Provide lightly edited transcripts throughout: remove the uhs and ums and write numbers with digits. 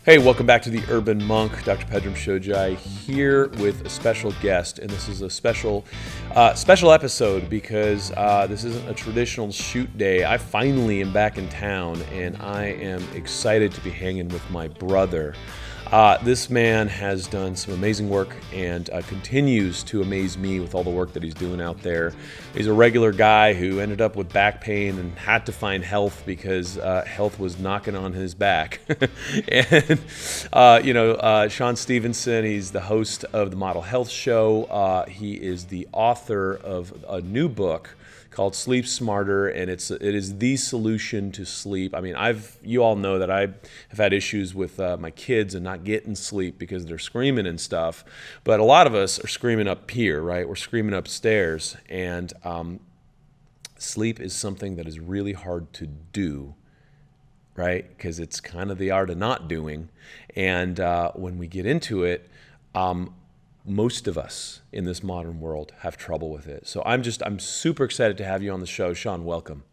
Hey, welcome back to the Urban Monk. Dr. Pedram Shojai here with a special guest, and this is a special episode because this isn't a traditional shoot day. I finally am back in town, and I am excited to be hanging with my brother. This man has done some amazing work and continues to amaze me with all the work that he's doing out there. He's a regular guy who ended up with back pain and had to find health because health was knocking on his back. And, Shawn Stevenson, he's the host of the Model Health Show. He is the author of a new book called Sleep Smarter, and it is the solution to sleep. I mean, you all know that I have had issues with my kids and not getting sleep because they're screaming and stuff. But a lot of us are screaming up here, right? We're screaming upstairs, and sleep is something that is really hard to do, right? Because it's kind of the art of not doing. And when we get into it, most of us in this modern world have trouble with it. So I'm super excited to have you on the show. Shawn, welcome.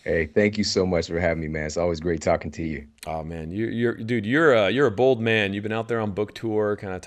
Hey, thank you so much for having me, man. It's always great talking to you. Oh man, you're a bold man. You've been out there on book tour, kind of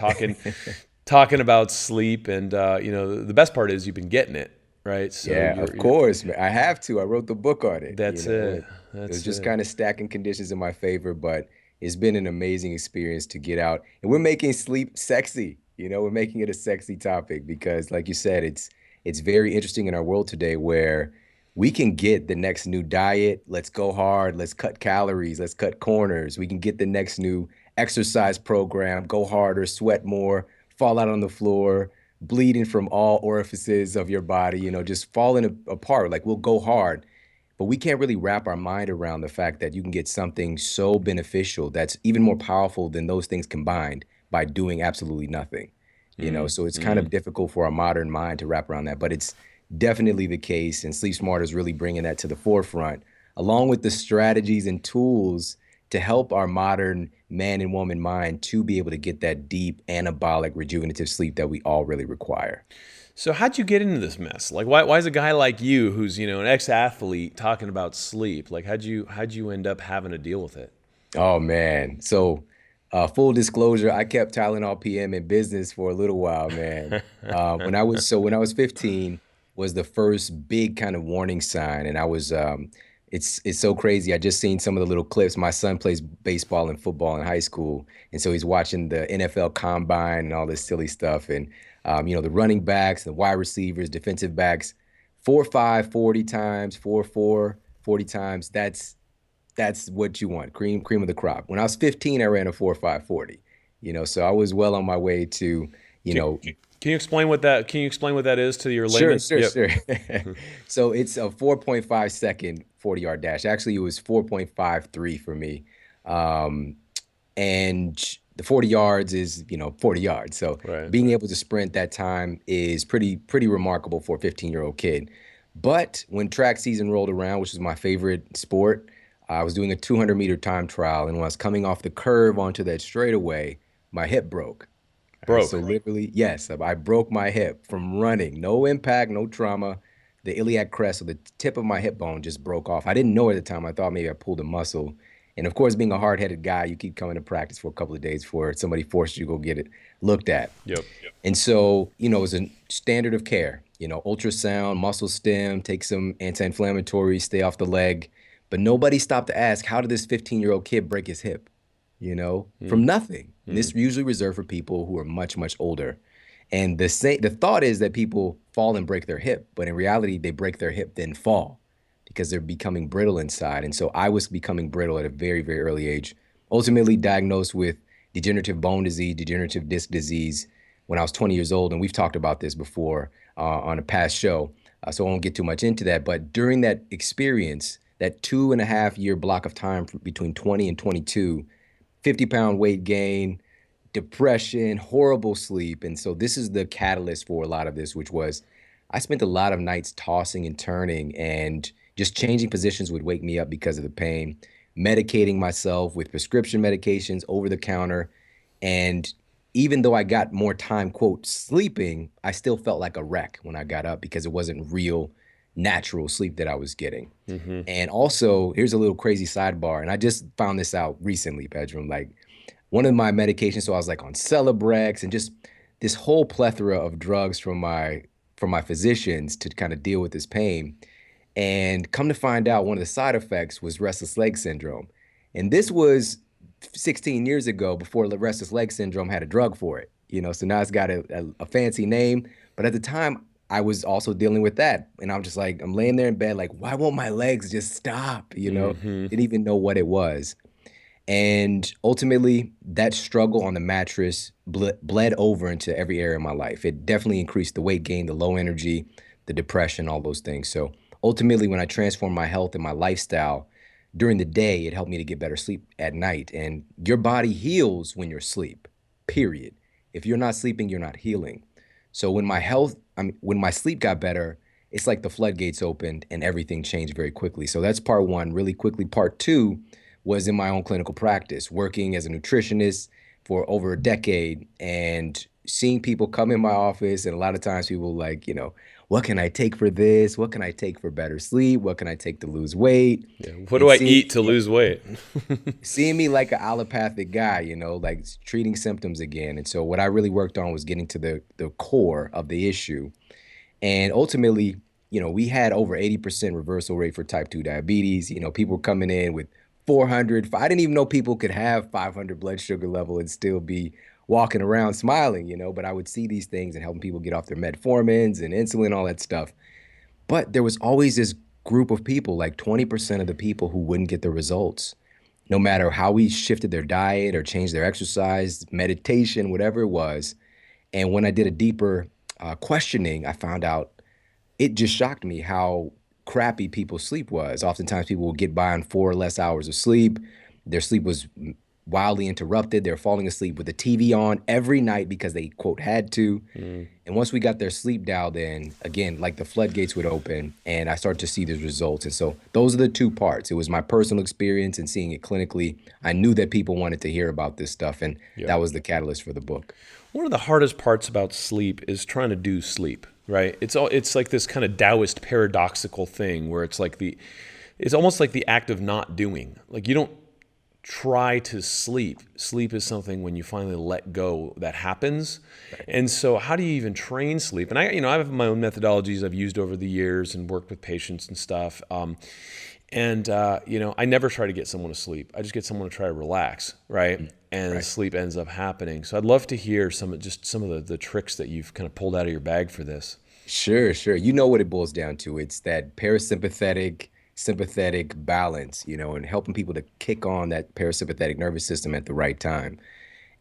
talking about sleep, and the best part is you've been getting it, right? So Yeah, of course, man. I have to. I wrote the book on it. That's it. It was That's just it. kind of stacking conditions in my favor, but it's been an amazing experience to get out. And we're making sleep sexy. We're making it a sexy topic because, like you said, it's very interesting in our world today where we can get the next new diet. Let's go hard. Let's cut calories. Let's cut corners. We can get the next new exercise program, go harder, sweat more, fall out on the floor, bleeding from all orifices of your body, just falling apart. Like we'll go hard, but we can't really wrap our mind around the fact that you can get something so beneficial that's even more powerful than those things combined by doing absolutely nothing. So it's kind of difficult for our modern mind to wrap around that, but it's definitely the case. And Sleep Smarter is really bringing that to the forefront, along with the strategies and tools to help our modern man and woman mind to be able to get that deep, anabolic, rejuvenative sleep that we all really require. So how'd you get into this mess? Like, why is a guy like you, who's an ex-athlete, talking about sleep? Like, how'd you end up having to deal with it? Oh man. So full disclosure, I kept Tylenol PM in business for a little while, man. When I was 15 was the first big kind of warning sign. And it's so crazy. I just seen some of the little clips. My son plays baseball and football in high school. And so he's watching the NFL combine and all this silly stuff. And the running backs, the wide receivers, defensive backs, 4.5, 40 times, 4.4, 40 times. That's what you want. Cream of the crop. When I was 15, I ran a 4.5 40. So I was well on my way to, you Can, know, can you explain what that? Can you explain what that is to your sure, layman? sure, Yep. sure. So it's a 4.5 second 40-yard dash. Actually, it was 4.53 for me. Um, and the 40 yards is, 40 yards. So Right. being able to sprint that time is pretty remarkable for a 15-year-old kid. But when track season rolled around, which is my favorite sport, I was doing a 200-meter time trial. And when I was coming off the curve onto that straightaway, my hip broke. All right, so Broke. literally, yes, I broke my hip from running. No impact, no trauma. The iliac crest, so the tip of my hip bone just broke off. I didn't know at the time. I thought maybe I pulled a muscle. And of course, being a hard-headed guy, you keep coming to practice for a couple of days before somebody forced you to go get it looked at. Yep. And so, it was a standard of care, ultrasound, muscle stem, take some anti-inflammatory, stay off the leg. But nobody stopped to ask, how did this 15-year-old kid break his hip? From nothing. And this is usually reserved for people who are much, much older. And the thought is that people fall and break their hip, but in reality, they break their hip, then fall because they're becoming brittle inside. And so I was becoming brittle at a very, very early age, ultimately diagnosed with degenerative bone disease, degenerative disc disease when I was 20 years old. And we've talked about this before on a past show, so I won't get too much into that. But during that experience, that 2.5 year block of time between 20 and 22, 50-pound weight gain, depression, horrible sleep. And so this is the catalyst for a lot of this, which was I spent a lot of nights tossing and turning, and just changing positions would wake me up because of the pain, medicating myself with prescription medications over the counter. And even though I got more time, quote, sleeping, I still felt like a wreck when I got up because it wasn't real natural sleep that I was getting. Mm-hmm. And also, here's a little crazy sidebar, and I just found this out recently, Pedram. Like, one of my medications. So I was like on Celebrex and just this whole plethora of drugs from my physicians to kind of deal with this pain. And come to find out, one of the side effects was restless leg syndrome. And this was 16 years ago before the restless leg syndrome had a drug for it. So now it's got a fancy name. But at the time, I was also dealing with that. And I'm just like, I'm laying there in bed, like, why won't my legs just stop? Hmm. Didn't even know what it was. And ultimately, that struggle on the mattress bled over into every area of my life. It definitely increased the weight gain, the low energy, the depression, all those things. So ultimately, when I transformed my health and my lifestyle during the day, it helped me to get better sleep at night. And your body heals when you're asleep, period. If you're not sleeping, you're not healing. So when my sleep got better, it's like the floodgates opened and everything changed very quickly. So that's part one. Really quickly, part two was in my own clinical practice, working as a nutritionist for over a decade and seeing people come in my office. And a lot of times people like, what can I take for this? What can I take for better sleep? What can I take to lose weight? Yeah. What do And I eat to lose weight? seeing me like an allopathic guy, like treating symptoms again. And so what I really worked on was getting to the core of the issue. And ultimately, we had over 80% reversal rate for type 2 diabetes. People were coming in with 400. I didn't even know people could have 500 blood sugar level and still be walking around smiling, but I would see these things and helping people get off their metformins and insulin, all that stuff. But there was always this group of people, like 20% of the people who wouldn't get the results, no matter how we shifted their diet or changed their exercise, meditation, whatever it was. And when I did a deeper questioning, I found out it just shocked me how crappy people's sleep was. Oftentimes, people would get by on 4 or less hours of sleep. Their sleep was wildly interrupted. They're falling asleep with the TV on every night because they, quote, had to. Mm. And once we got their sleep dialed in, again, like the floodgates would open and I started to see these results. And so those are the two parts. It was my personal experience and seeing it clinically. I knew that people wanted to hear about this stuff, and Yeah. that was the catalyst for the book. One of the hardest parts about sleep is trying to do sleep, right? It's like this kind of Taoist paradoxical thing where it's almost like the act of not doing. Like you don't try to sleep. Sleep is something when you finally let go that happens. And so how do you even train sleep? And I have my own methodologies I've used over the years and worked with patients and stuff. I never try to get someone to sleep. I just get someone to try to relax, right? And Right. sleep ends up happening. So I'd love to hear some of the tricks that you've kind of pulled out of your bag for this. Sure, sure. You know what it boils down to. It's that parasympathetic, sympathetic balance, and helping people to kick on that parasympathetic nervous system at the right time.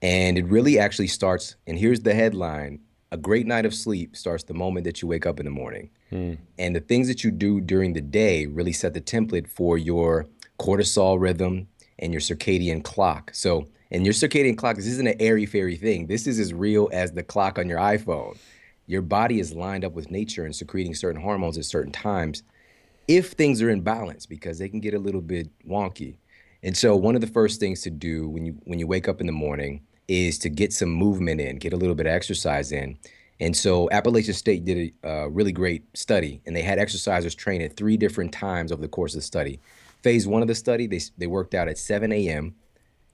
And it really actually starts, and here's the headline: a great night of sleep starts the moment that you wake up in the morning. Hmm. And the things that you do during the day really set the template for your cortisol rhythm and your circadian clock. So, and your circadian clock, this isn't an airy fairy thing. This is as real as the clock on your iPhone. Your body is lined up with nature and secreting certain hormones at certain times if things are in balance, because they can get a little bit wonky. And so one of the first things to do when you wake up in the morning is to get some movement in, get a little bit of exercise in. And so Appalachian State did a really great study, and they had exercisers train at 3 different times over the course of the study. Phase one of the study, they worked out at 7 a.m.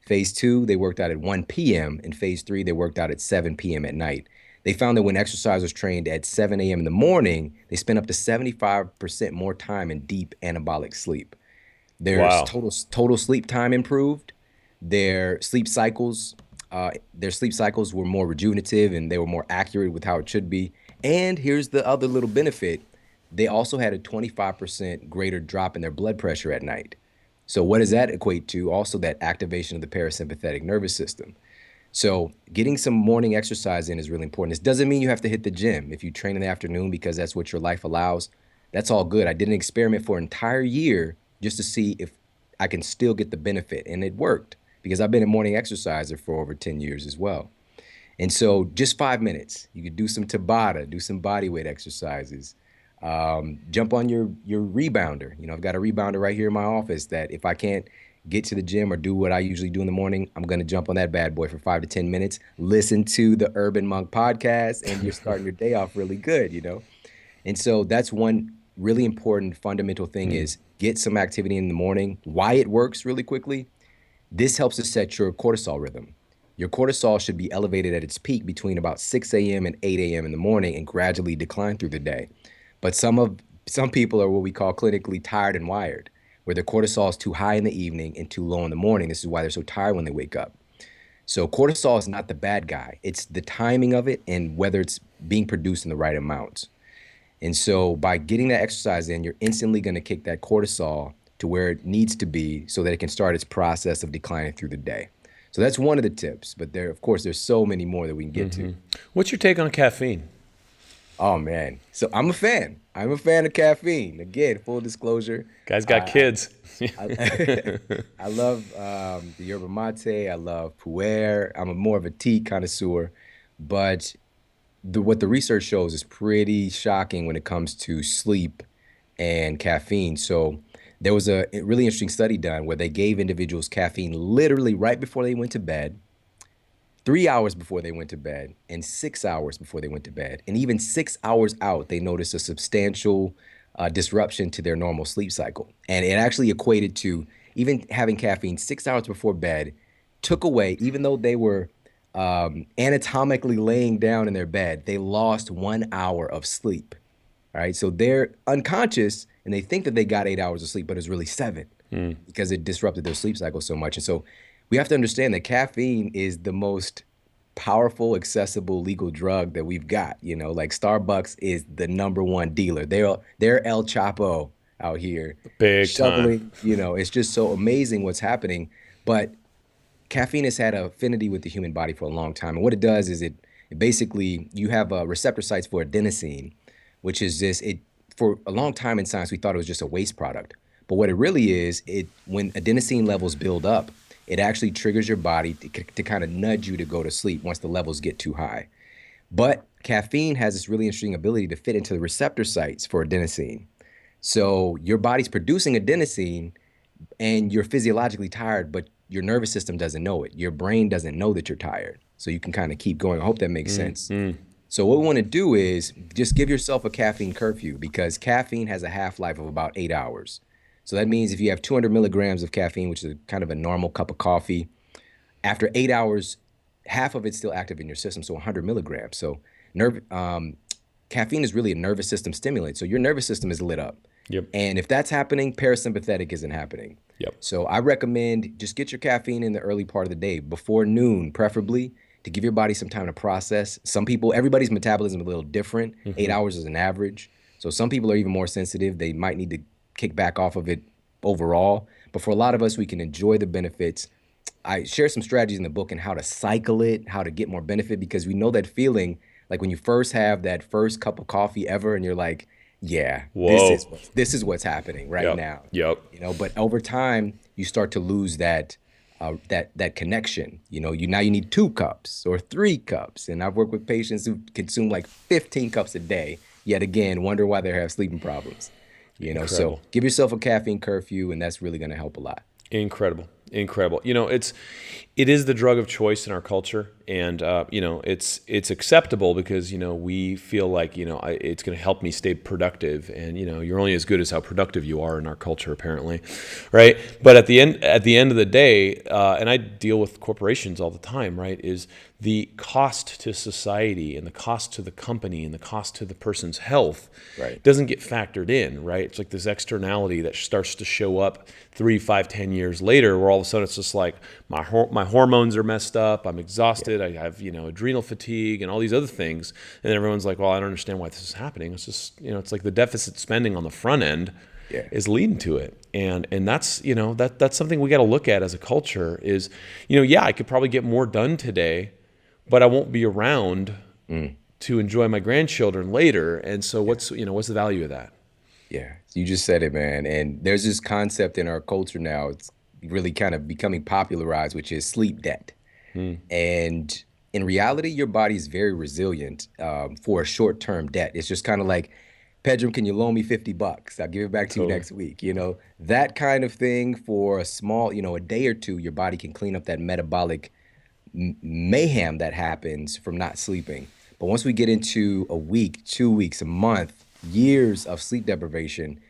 Phase two, they worked out at 1 p.m. And phase three, they worked out at 7 p.m. at night. They found that when exercisers trained at 7 a.m. in the morning, they spent up to 75% more time in deep anabolic sleep. Their Wow. total sleep time improved. Their sleep cycles, their sleep cycles were more rejuvenative and they were more accurate with how it should be. And here's the other little benefit: they also had a 25% greater drop in their blood pressure at night. So what does that equate to? Also, that activation of the parasympathetic nervous system. So getting some morning exercise in is really important. This doesn't mean you have to hit the gym. If you train in the afternoon because that's what your life allows, that's all good. I did an experiment for an entire year just to see if I can still get the benefit. And it worked because I've been a morning exerciser for over 10 years as well. And so just 5 minutes, you could do some Tabata, do some body weight exercises, jump on your rebounder. I've got a rebounder right here in my office that if I can't get to the gym or do what I usually do in the morning, I'm going to jump on that bad boy for 5 to 10 minutes, listen to the Urban Monk podcast, and you're starting your day off really good. And so that's one really important fundamental thing Hmm. is get some activity in the morning. Why it works really quickly. This helps to set your cortisol rhythm. your cortisol should be elevated at its peak between about 6 a.m. and 8 a.m. in the morning and gradually decline through the day. But some people are what we call clinically tired and wired, where their cortisol is too high in the evening and too low in the morning. This is why they're so tired when they wake up. So cortisol is not the bad guy. It's the timing of it and whether it's being produced in the right amounts. And so by getting that exercise in, you're instantly going to kick that cortisol to where it needs to be so that it can start its process of declining through the day. So that's one of the tips, but of course, there's so many more that we can get to. What's your take on caffeine? Oh man. So I'm a fan. I'm a fan of caffeine. Again, full disclosure. Guys got kids. I love the yerba mate. I love pu'er. I'm more of a tea connoisseur, but what the research shows is pretty shocking when it comes to sleep and caffeine. So there was a really interesting study done where they gave individuals caffeine literally right before they went to bed, 3 hours before they went to bed, and 6 hours before they went to bed. And even 6 hours out, they noticed a substantial disruption to their normal sleep cycle. And it actually equated to even having caffeine 6 hours before bed took away, even though they were anatomically laying down in their bed, they lost 1 hour of sleep. All right. So they're unconscious and they think that they got 8 hours of sleep, but it's really 7 because it disrupted their sleep cycle so much. And so we have to understand that caffeine is the most powerful, accessible, legal drug that we've got. Like Starbucks is the number one dealer. They're El Chapo out here. Big shoveling, time. It's just so amazing what's happening. But caffeine has had an affinity with the human body for a long time. And what it does is it basically, you have receptor sites for adenosine, which is for a long time in science, we thought it was just a waste product. But what it really is, when adenosine levels build up, it actually triggers your body to kind of nudge you to go to sleep once the levels get too high. But caffeine has this really interesting ability to fit into the receptor sites for adenosine. So your body's producing adenosine and you're physiologically tired, but your nervous system doesn't know it. Your brain doesn't know that you're tired. So you can kind of keep going. I hope that makes sense. So what we want to do is just give yourself a caffeine curfew because caffeine has a half-life of about 8 hours. So that means if you have 200 milligrams of caffeine, which is kind of a normal cup of coffee, after 8 hours, half of it's still active in your system, so 100 milligrams. So caffeine is really a nervous system stimulant. So your nervous system is lit up. Yep. And if that's happening, parasympathetic isn't happening. Yep. So I recommend just get your caffeine in the early part of the day, before noon, preferably, to give your body some time to process. Everybody's metabolism is a little different. 8 hours is an average. So some people are even more sensitive. They might need to kick back off of it overall. But for a lot of us, we can enjoy the benefits. I share some strategies in the book on how to cycle it, how to get more benefit, because we know that feeling like when you first have that first cup of coffee ever and you're like, yeah, this is what's happening right now. Yep. But over time, you start to lose that connection. Now you need 2 cups or 3 cups. And I've worked with patients who consume like 15 cups a day, yet again, wonder why they have sleeping problems. So give yourself a caffeine curfew, and that's really going to help a lot. Incredible. It is the drug of choice in our culture, and it's acceptable because we feel like it's going to help me stay productive, and you're only as good as how productive you are in our culture, apparently, right? But at the end of the day, and I deal with corporations all the time, right? Is the cost to society and the cost to the company and the cost to the person's health doesn't get factored in, right? It's like this externality that starts to show up 3, 5, 10 years later, where all of a sudden it's just like my hormones are messed up, I'm exhausted, I have adrenal fatigue and all these other things, and everyone's like, well, I don't understand why this is happening. It's just it's like the deficit spending on the front end is leading to it, and that's that's something we got to look at as a culture. Is I could probably get more done today, but I won't be around to enjoy my grandchildren later. And so what's the value of that? Yeah, you just said it, man. And there's this concept in our culture now, it's really kind of becoming popularized, which is sleep debt. And in reality, your body is very resilient for a short-term debt. It's just kind of like, Pedram, can you loan me $50? I'll give it back to you next week. That kind of thing for a small, a day or two, your body can clean up that metabolic mayhem that happens from not sleeping. But once we get into a week, 2 weeks, a month, years of sleep deprivation,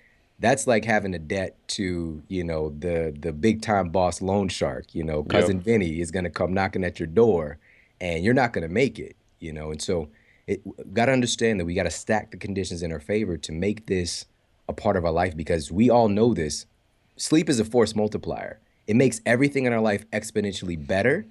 That's like having a debt to, the big time boss loan shark. Yep. Cousin Vinny is gonna come knocking at your door, and you're not gonna make it. And so it got to understand that we got to stack the conditions in our favor to make this a part of our life, because we all know this. Sleep is a force multiplier. It makes everything in our life exponentially better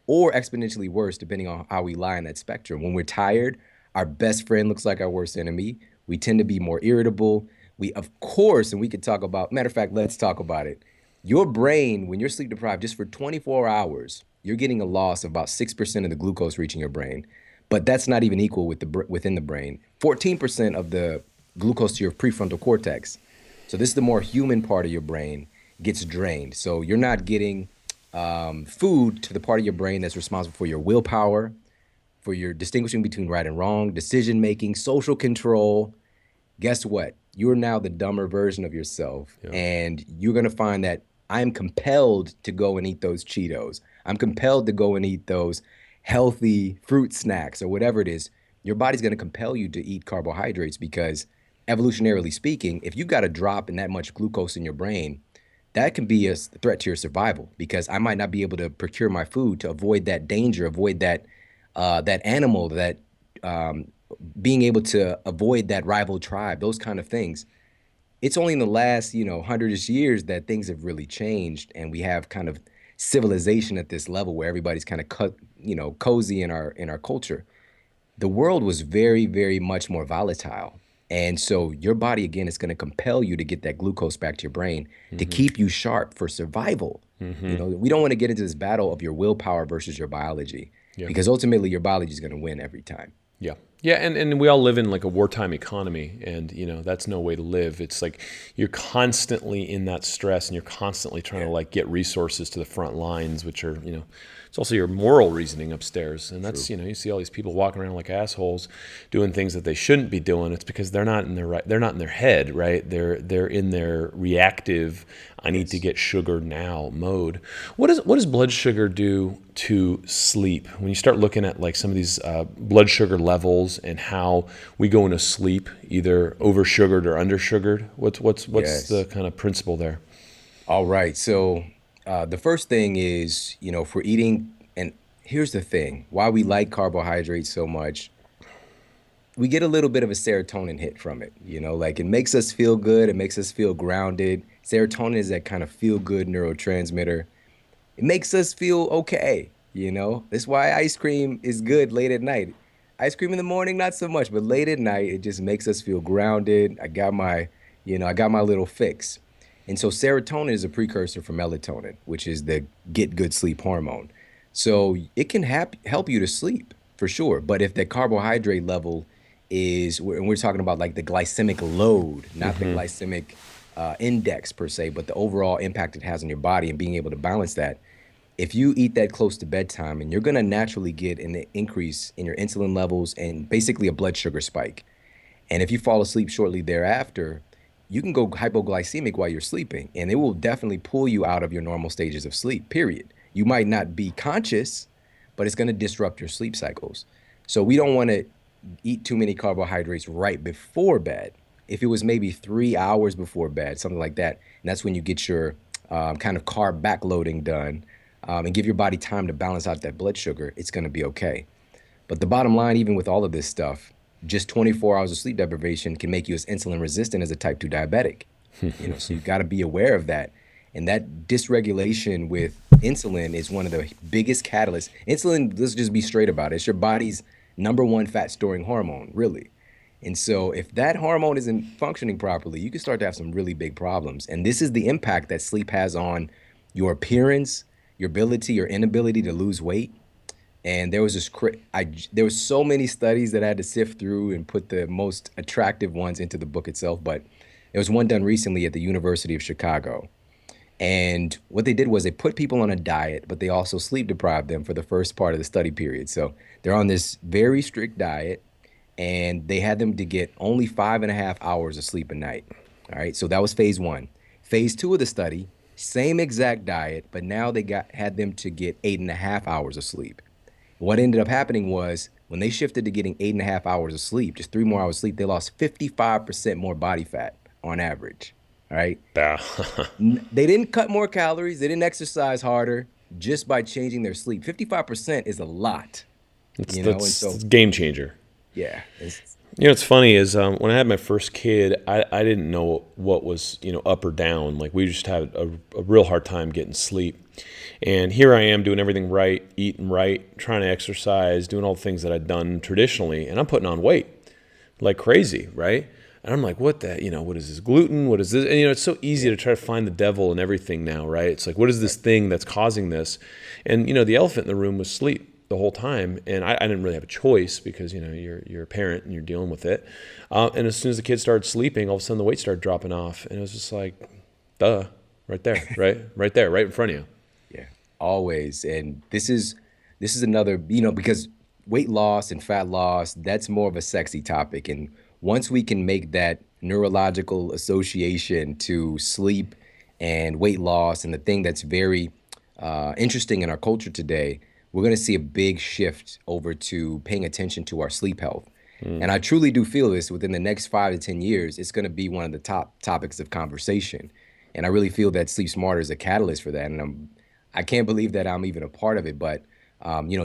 or exponentially worse, depending on how we lie in that spectrum. When we're tired, our best friend looks like our worst enemy. We tend to be more irritable. We, of course, and we could talk about, matter of fact, let's talk about it. Your brain, when you're sleep deprived, just for 24 hours, you're getting a loss of about 6% of the glucose reaching your brain. But that's not even equal within the brain. 14% of the glucose to your prefrontal cortex. So this is the more human part of your brain gets drained. So you're not getting food to the part of your brain that's responsible for your willpower, for your distinguishing between right and wrong, decision making, social control. Guess what? You're now the dumber version of yourself. Yeah. And you're going to find that I'm compelled to go and eat those Cheetos. I'm compelled to go and eat those healthy fruit snacks or whatever it is. Your body's going to compel you to eat carbohydrates because, evolutionarily speaking, if you've got a drop in that much glucose in your brain, that can be a threat to your survival, because I might not be able to procure my food to avoid that danger, avoid that animal, that being able to avoid that rival tribe, those kind of things. It's only in the last, 100-ish years that things have really changed, and we have kind of civilization at this level where everybody's kind of cozy in our culture. The world was very, very much more volatile. And so your body, again, is going to compel you to get that glucose back to your brain to keep you sharp for survival. We don't want to get into this battle of your willpower versus your biology, Yeah. because ultimately your biology is going to win every time. Yeah. Yeah, and we all live in like a wartime economy, and that's no way to live. It's like you're constantly in that stress, and you're constantly trying to like get resources to the front lines, which are, it's also your moral reasoning upstairs. And that's, you see all these people walking around like assholes doing things that they shouldn't be doing. It's because they're not in their head, right? They're in their reactive, I need to get sugar now mode. What does blood sugar do to sleep? When you start looking at like some of these blood sugar levels and how we go into sleep, either over sugared or under sugared, what's Yes. the kind of principle there? All right. So the first thing is, if we're eating, and here's the thing, why we like carbohydrates so much, we get a little bit of a serotonin hit from it. Like it makes us feel good. It makes us feel grounded. Serotonin is that kind of feel good neurotransmitter. It makes us feel okay. That's why ice cream is good late at night. Ice cream in the morning, not so much, but late at night, it just makes us feel grounded. I got my little fix. And so serotonin is a precursor for melatonin, which is the get good sleep hormone. So it can help you to sleep for sure. But if the carbohydrate level and we're talking about like the glycemic load, not the glycemic index per se, but the overall impact it has on your body and being able to balance that. If you eat that close to bedtime, and you're going to naturally get an increase in your insulin levels and basically a blood sugar spike. And if you fall asleep shortly thereafter, you can go hypoglycemic while you're sleeping, and it will definitely pull you out of your normal stages of sleep, period. You might not be conscious, but it's going to disrupt your sleep cycles. So we don't want to eat too many carbohydrates right before bed. If it was maybe 3 hours before bed, something like that, and that's when you get your kind of carb backloading done, and give your body time to balance out that blood sugar, it's going to be okay. But the bottom line, even with all of this stuff, just 24 hours of sleep deprivation can make you as insulin resistant as a type 2 diabetic. So you've got to be aware of that. And that dysregulation with insulin is one of the biggest catalysts. Insulin, let's just be straight about it, it's your body's number one fat storing hormone, really. And so if that hormone isn't functioning properly, you can start to have some really big problems. And this is the impact that sleep has on your appearance, your ability, your inability to lose weight. And there was there was so many studies that I had to sift through and put the most attractive ones into the book itself. But there was one done recently at the University of Chicago. And what they did was they put people on a diet, but they also sleep deprived them for the first part of the study period. So they're on this very strict diet, and they had them to get only 5.5 hours of sleep a night. All right. So that was phase one. Phase two of the study, same exact diet, but now they had them to get 8.5 hours of sleep. What ended up happening was when they shifted to getting 8.5 hours of sleep, just 3 more hours of sleep, they lost 55% more body fat on average. right? Yeah. They didn't cut more calories, they didn't exercise harder just by changing their sleep. 55% is a lot, It's you know? And that's so, a game changer. yeah, it's You know, what's funny is when I had my first kid, I didn't know what was, up or down. Like, we just had a real hard time getting sleep. And here I am doing everything right, eating right, trying to exercise, doing all the things that I'd done traditionally, and I'm putting on weight like crazy, right? And I'm like, what is this gluten? What is this? And, it's so easy yeah, to try to find the devil in everything now, right? It's like, what is this thing that's causing this? And, the elephant in the room was sleep the whole time. And I didn't really have a choice because, you're a parent and you're dealing with it. And as soon as the kids started sleeping, all of a sudden the weight started dropping off. And it was just like, duh, right there, right? Right there, right in front of you. yeah, always. And this is another, because weight loss and fat loss, that's more of a sexy topic. And once we can make that neurological association to sleep and weight loss, and the thing that's very interesting in our culture today, we're going to see a big shift over to paying attention to our sleep health. And I truly do feel this within the next 5 to 10 years, it's going to be one of the top topics of conversation. And I really feel that Sleep Smarter is a catalyst for that. And I can't believe that I'm even a part of it. But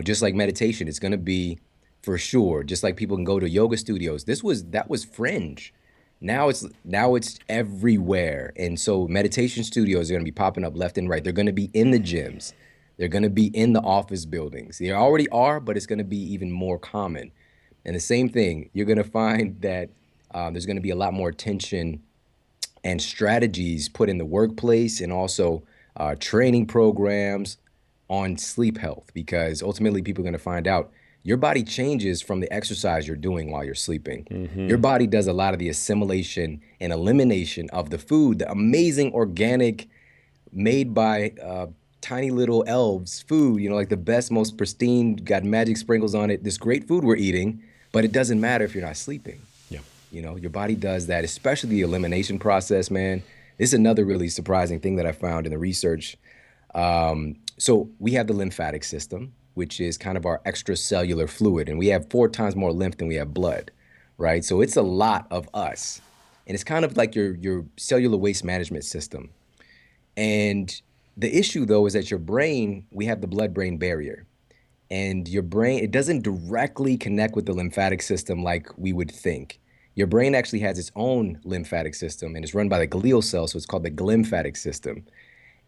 just like meditation, it's going to be for sure. Just like people can go to yoga studios. That was fringe. Now it's everywhere. And so meditation studios are going to be popping up left and right. They're going to be in the gyms. They're going to be in the office buildings. They already are, but it's going to be even more common. And the same thing, you're going to find that there's going to be a lot more attention and strategies put in the workplace, and also training programs on sleep health, because ultimately people are going to find out your body changes from the exercise you're doing while you're sleeping. Your body does a lot of the assimilation and elimination of the food, the amazing organic, made by tiny little elves food, like the best, most pristine, got magic sprinkles on it, this great food we're eating, but it doesn't matter if you're not sleeping. Yeah. Your body does that, especially the elimination process, man. This is another really surprising thing that I found in the research. So we have the lymphatic system, which is kind of our extracellular fluid, and we have 4 times more lymph than we have blood, right? So it's a lot of us, and it's kind of like your cellular waste management system. And the issue, though, is that your brain, we have the blood-brain barrier. And your brain, it doesn't directly connect with the lymphatic system like we would think. Your brain actually has its own lymphatic system, and it's run by the glial cells, so it's called the glymphatic system.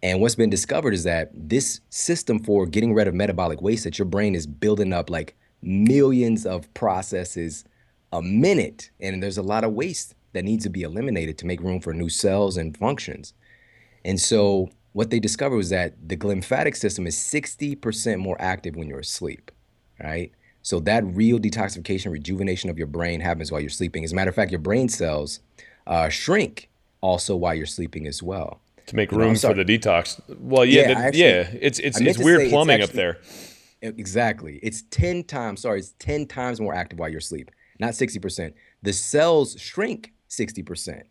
And what's been discovered is that this system for getting rid of metabolic waste, that your brain is building up like millions of processes a minute, and there's a lot of waste that needs to be eliminated to make room for new cells and functions. And so what they discovered was that the glymphatic system is 60% more active when you're asleep, right? So that real detoxification, rejuvenation of your brain happens while you're sleeping. As a matter of fact, your brain cells shrink also while you're sleeping as well. To make I'm room for sorry. the detox. Well, yeah, Yeah, I it's meant to weird say it's plumbing up actually there. exactly. It's 10 times more active while you're asleep, not 60%. The cells shrink 60%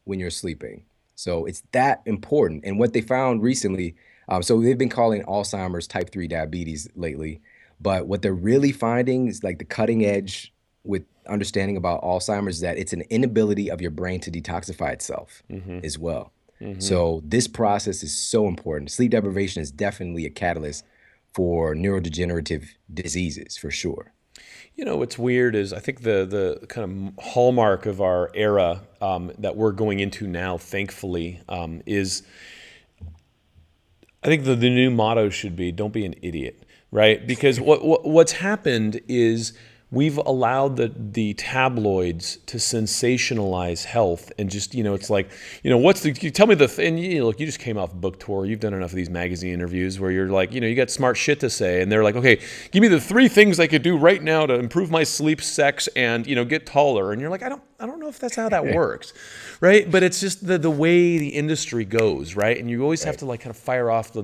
when you're sleeping. So it's that important. And what they found recently, so they've been calling Alzheimer's type 3 diabetes lately, but what they're really finding is like the cutting edge with understanding about Alzheimer's, is that it's an inability of your brain to detoxify itself as well. So this process is so important. Sleep deprivation is definitely a catalyst for neurodegenerative diseases, for sure. What's weird is I think the kind of hallmark of our era that we're going into now, thankfully, is I think the new motto should be "Don't be an idiot," right? Because what's happened is we've allowed the tabloids to sensationalize health, and just it's like you tell me and look, you just came off a book tour, you've done enough of these magazine interviews where you're like you got smart shit to say, and they're like, okay, give me the 3 things I could do right now to improve my sleep, sex, and get taller, and you're like, I don't know if that's how that works, right? But it's just the way the industry goes, right? And you always have Right. to like kind of fire off the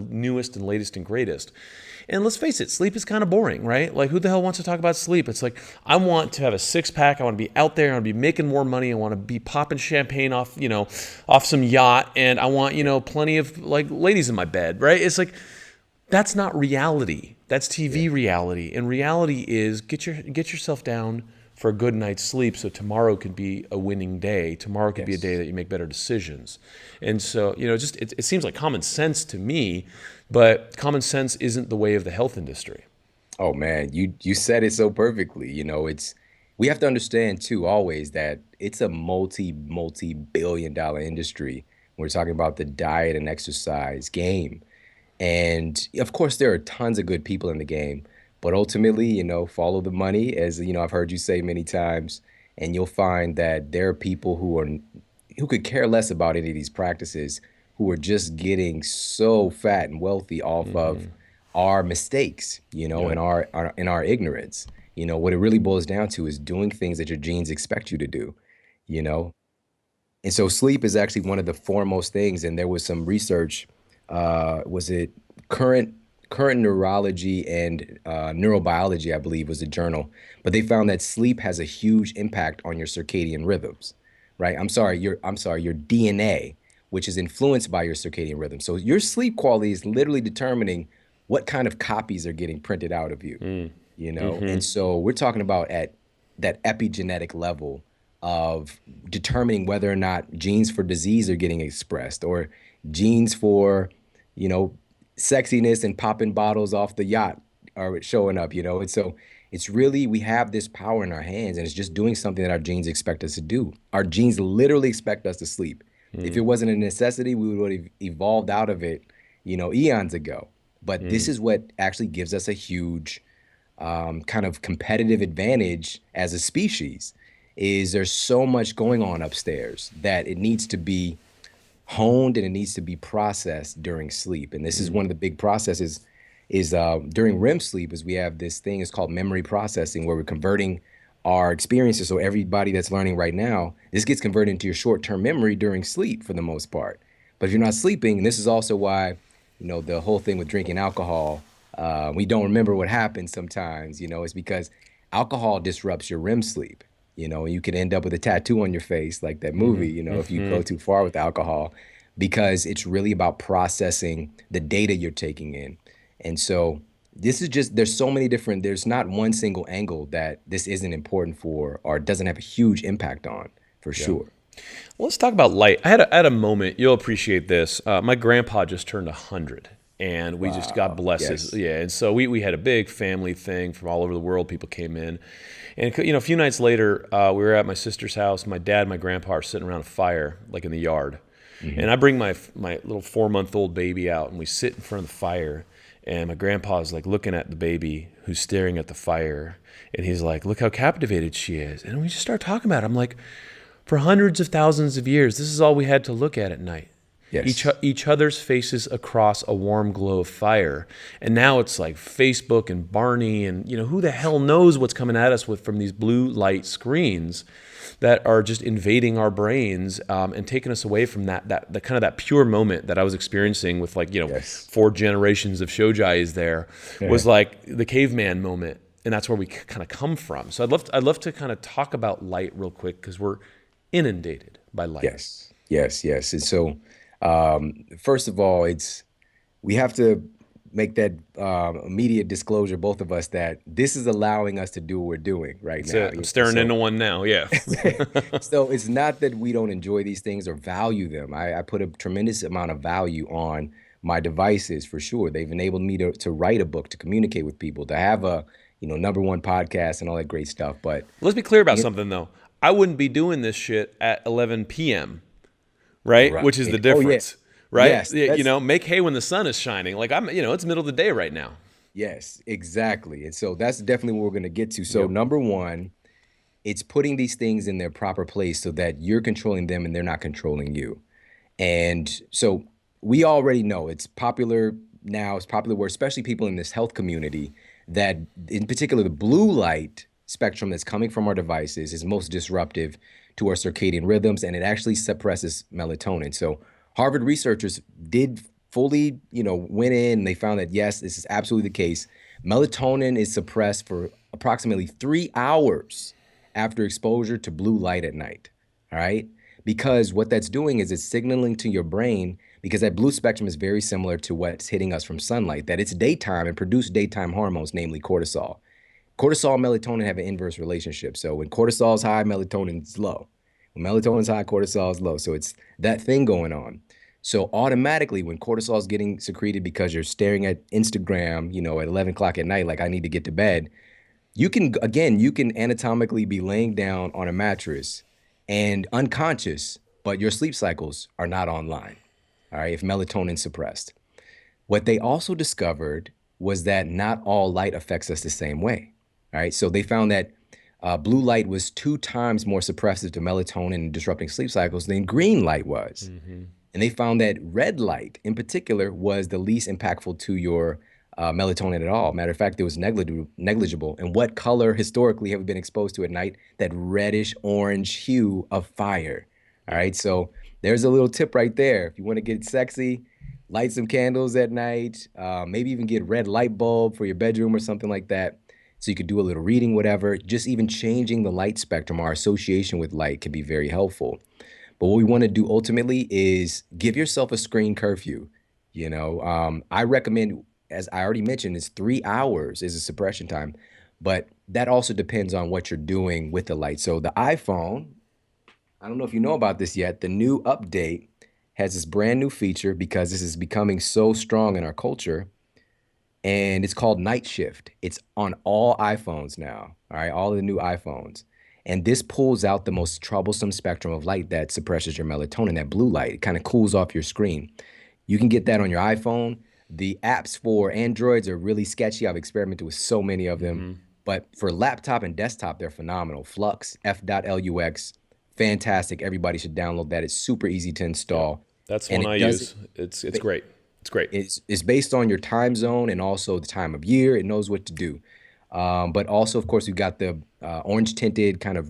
newest and latest and greatest. And let's face it, sleep is kind of boring, right? Like, who the hell wants to talk about sleep? It's like, I want to have a 6-pack. I want to be out there. I want to be making more money. I want to be popping champagne off some yacht. And I want, plenty of like ladies in my bed, right? It's like, that's not reality. That's TV reality. And reality is get yourself down for a good night's sleep so tomorrow could be a winning day. Tomorrow could be a day Yes. that you make better decisions. And so, just it seems like common sense to me, but common sense isn't the way of the health industry. Oh man, you said it so perfectly. It's we have to understand too always that it's a multi-billion dollar industry. We're talking about the diet and exercise game. And of course there are tons of good people in the game, but ultimately, follow the money as I've heard you say many times, and you'll find that there are people who could care less about any of these practices who are just getting so fat and wealthy off of our mistakes, Yeah. and our ignorance. What it really boils down to is doing things that your genes expect you to do, you know. And so sleep is actually one of the foremost things. And there was some research, was it current current neurology and neurobiology, I believe, was a journal, but they found that sleep has a huge impact on your circadian rhythms, right? I'm sorry, your DNA, which is influenced by your circadian rhythm. So your sleep quality is literally determining what kind of copies are getting printed out of you. And so we're talking about at that epigenetic level of determining whether or not genes for disease are getting expressed or genes for, you know, sexiness and popping bottles off the yacht are showing up. And so it's really, we have this power in our hands and it's just doing something that our genes expect us to do. Our genes literally expect us to sleep. If it wasn't a necessity, we would have evolved out of it, eons ago. But this is what actually gives us a huge kind of competitive advantage as a species is there's so much going on upstairs that it needs to be honed and it needs to be processed during sleep. And this is one of the big processes is during REM sleep is we have this thing is called memory processing where we're converting our experiences. So everybody that's learning right now, this gets converted into your short-term memory during sleep for the most part. But if you're not sleeping, and this is also why, the whole thing with drinking alcohol, we don't remember what happened sometimes, it's because alcohol disrupts your REM sleep, and you can end up with a tattoo on your face like that movie, if you go too far with alcohol, because it's really about processing the data you're taking in. And so this is just, there's not one single angle that this isn't important for or doesn't have a huge impact on, for Yeah. sure. Well, let's talk about light. I had a moment. You'll appreciate this. My grandpa just turned 100, and we just God Wow. bless his Yes. yeah. And so we had a big family thing from all over the world. People came in, and a few nights later, we were at my sister's house. My dad, and my grandpa are sitting around a fire, like in the yard, and I bring my little 4-month-old baby out, and we sit in front of the fire. And my grandpa's like looking at the baby who's staring at the fire, and he's like, "Look how captivated she is." And we just start talking about it. I'm like, for hundreds of thousands of years, this is all we had to look at night. Yes. Each other's faces across a warm glow of fire. And now it's like Facebook and Barney and, who the hell knows what's coming at us from these blue light screens that are just invading our brains and taking us away from the kind of that pure moment that I was experiencing with Yes. 4 generations of Shojais there was like the caveman moment. And that's where we kind of come from. So I'd love to kind of talk about light real quick because we're inundated by light. Yes. Yes. Yes. And so, first of all, we have to make that immediate disclosure, both of us, that this is allowing us to do what we're doing right That's now. it. I'm staring So, into one now. Yeah. so it's not that we don't enjoy these things or value them. I put a tremendous amount of value on my devices for sure. They've enabled me to write a book, to communicate with people, to have a #1 podcast and all that great stuff. But Let's be clear about you something though. I wouldn't be doing this shit at 11 p.m., right? right. Which is the Oh yeah. difference, right? Yes. Yeah, make hay when the sun is shining. Like it's middle of the day right now. Yes, exactly. And so that's definitely what we're going to get to. So Yep. number one, it's putting these things in their proper place so that you're controlling them and they're not controlling you. And so we already know it's popular now, it's popular where especially people in this health community that in particular the blue light spectrum that's coming from our devices is most disruptive to our circadian rhythms and it actually suppresses melatonin. So Harvard researchers did fully, went in and they found that yes, this is absolutely the case. Melatonin is suppressed for approximately 3 hours after exposure to blue light at night. All right. Because what that's doing is it's signaling to your brain, because that blue spectrum is very similar to what's hitting us from sunlight, that it's daytime and produce daytime hormones, namely cortisol. Cortisol and melatonin have an inverse relationship. So when cortisol is high, melatonin is low. When melatonin is high, cortisol is low. So it's that thing going on. So automatically, when cortisol is getting secreted because you're staring at Instagram, at 11 o'clock at night, like I need to get to bed, you can anatomically be laying down on a mattress and unconscious, but your sleep cycles are not online. All right, if melatonin's suppressed. What they also discovered was that not all light affects us the same way. All right, so they found that blue light was 2 times more suppressive to melatonin and disrupting sleep cycles than green light was. Mm-hmm. And they found that red light in particular was the least impactful to your melatonin at all. Matter of fact, it was negligible. And what color historically have we been exposed to at night? That reddish orange hue of fire. All right, so there's a little tip right there. If you want to get sexy, light some candles at night, maybe even get a red light bulb for your bedroom or something like that. So you could do a little reading, whatever. Just even changing the light spectrum, our association with light can be very helpful. But what we want to do ultimately is give yourself a screen curfew. I recommend, as I already mentioned, is 3 hours is a suppression time, but that also depends on what you're doing with the light. So the iPhone, I don't know if you know about this yet, the new update has this brand new feature because this is becoming so strong in our culture, and it's called Night Shift. It's on all iPhones now, all right, all of the new iPhones. And this pulls out the most troublesome spectrum of light that suppresses your melatonin, that blue light. It kind of cools off your screen. You can get that on your iPhone. The apps for Androids are really sketchy. I've experimented with so many of them. Mm-hmm. But for laptop and desktop, they're phenomenal. Flux, F.lux, fantastic. Everybody should download that. It's super easy to Yeah, install. that's And one I it does use. it. It's great. It's great. It's based on your time zone and also the time of year. It knows what to do. But also, of course, we've got the orange tinted kind of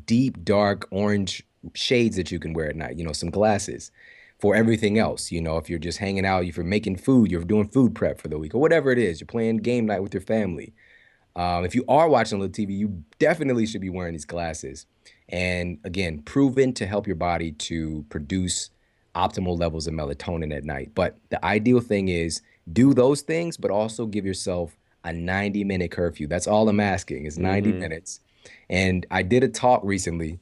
deep, dark orange shades that you can wear at night, some glasses for everything else. If you're just hanging out, if you're making food, you're doing food prep for the week or whatever it is, you're playing game night with your family. If you are watching a little TV, you definitely should be wearing these glasses. And again, proven to help your body to produce optimal levels of melatonin at night. But the ideal thing is do those things, but also give yourself a 90-minute curfew. That's all I'm asking is 90 Mm-hmm. minutes. And I did a talk recently,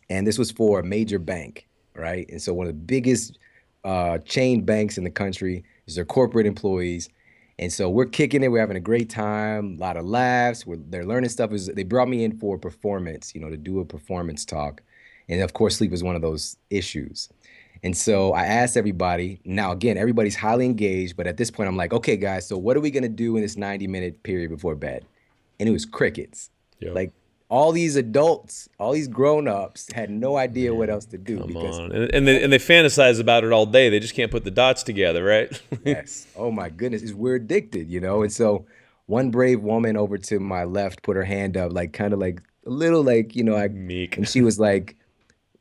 and this was for a major bank, right? And so one of the biggest chain banks in the country is their corporate employees. And so we're kicking it. We're having a great time, a lot of laughs. They're learning stuff. They brought me in for performance, to do a performance talk. And of course, sleep is one of those issues. And so I asked everybody. Now, again, everybody's highly engaged. But at this point, I'm like, okay, guys, so what are we going to do in this 90-minute period before bed? And it was crickets. Yep. Like all these adults, all these grown-ups had no idea what Man, else to do come because on. And they fantasize about it all day. They just can't put the dots together, right? yes. Oh my goodness. We're addicted. And so one brave woman over to my left put her hand up, like kind of like a little like, Meek. and she was like,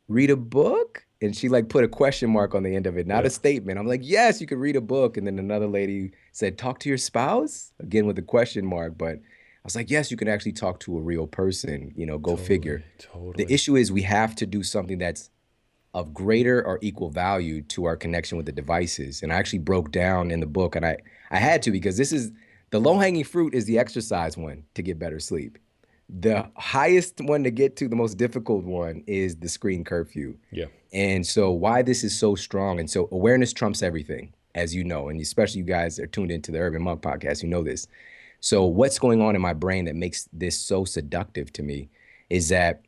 read a book? And she like put a question mark on the end of it, not Yeah, a statement. I'm like, yes, you could read a book. And then another lady said, talk to your spouse? Again with a question mark. But I was like, yes, you can actually talk to a real person, go totally, figure. The totally. issue is we have to do something that's of greater or equal value to our connection with the devices. And I actually broke down in the book, and I had to because this is the low-hanging fruit is the exercise one to get better sleep. The highest one to get to, the most difficult one is the screen curfew. Yeah. And so why this is so strong. And so awareness trumps everything, as you know, and especially you guys that are tuned into the Urban Monk podcast, you know this. So what's going on in my brain that makes this so seductive to me is that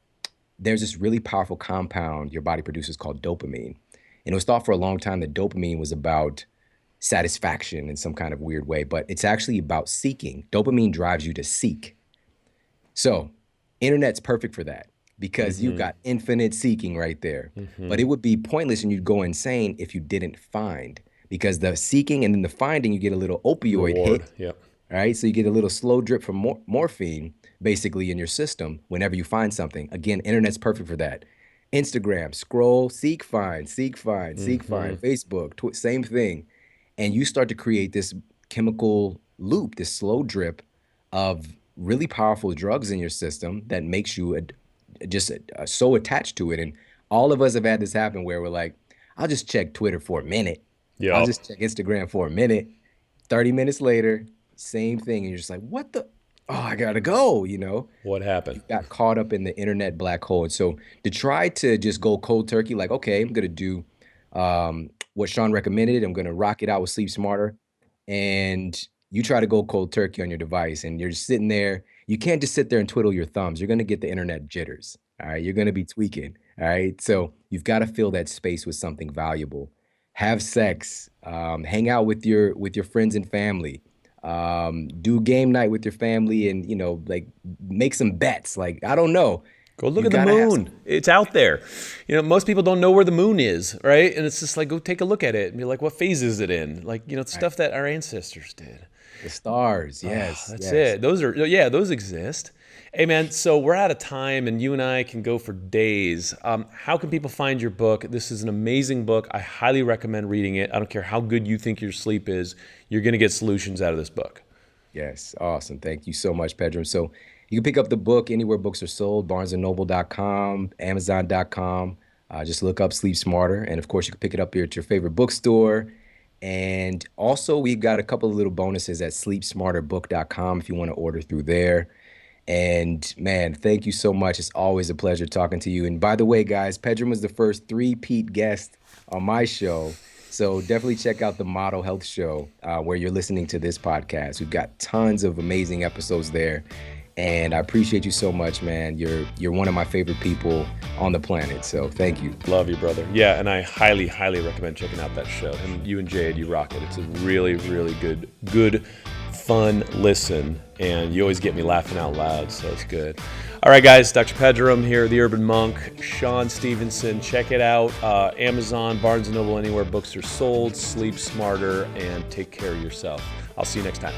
there's this really powerful compound your body produces called dopamine. And it was thought for a long time that dopamine was about satisfaction in some kind of weird way, but it's actually about seeking. Dopamine drives you to seek. So, internet's perfect for that because you've Mm-hmm. got infinite seeking right there. But Mm-hmm. it would be pointless and you'd go insane if you didn't find because the seeking and then the finding, you get a little opioid Reward. hit. Yep. All right. So you get a little slow drip from morphine basically in your system whenever you find something. Again, internet's perfect for that. Instagram, scroll, seek, find, seek, find, seek, Mm-hmm. find. Facebook, same thing. And you start to create this chemical loop, this slow drip of really powerful drugs in your system that makes you just so attached to it. And all of us have had this happen where we're like, I'll just check Twitter for a minute. I'll Yep. just check Instagram for a minute. 30 minutes later, same thing. And you're just like, what the? oh, I gotta go, you know. What happened? You got caught up in the internet black hole. And so to try to just go cold turkey, like, okay, I'm gonna do what Shawn recommended. I'm gonna rock it out with Sleep Smarter. And you try to go cold turkey on your device and you're just sitting there. You can't just sit there and twiddle your thumbs. You're gonna get the internet jitters. All right. You're gonna be tweaking. All right. So you've got to fill that space with something valuable. Have sex, hang out with your friends and family, do game night with your family, and like make some bets. Like, I don't know, Go look you at the gotta have moon. some. It's out there. Most people don't know where the moon is, right? And it's just like, go take a look at it and be like, what phase is it in? Like, it's Right. stuff that our ancestors did. The stars. Oh, Yes, that's yes. it. Those exist. Hey, man, so we're out of time and you and I can go for days. How can people find your book? This is an amazing book. I highly recommend reading it. I don't care how good you think your sleep is, you're going to get solutions out of this book. Yes, awesome. Thank you so much, Pedram. So you can pick up the book anywhere books are sold, barnesandnoble.com, amazon.com. Just look up Sleep Smarter. And of course, you can pick it up here at your favorite bookstore. And also, we've got a couple of little bonuses at sleepsmarterbook.com if you want to order through there. And man, thank you so much. It's always a pleasure talking to you. And by the way, guys, Pedram was the first three-peat guest on my show. So definitely check out the Model Health Show where you're listening to this podcast. We've got tons of amazing episodes there. And I appreciate you so much, man. You're one of my favorite people on the planet. So thank you. Love you, brother. Yeah, and I highly, highly recommend checking out that show. And you and Jade, you rock it. It's a really, really good, fun listen. And you always get me laughing out loud, so it's good. All right, guys, Dr. Pedram here, the Urban Monk, Shawn Stevenson. Check it out. Amazon, Barnes & Noble, anywhere books are sold. Sleep smarter and take care of yourself. I'll see you next time.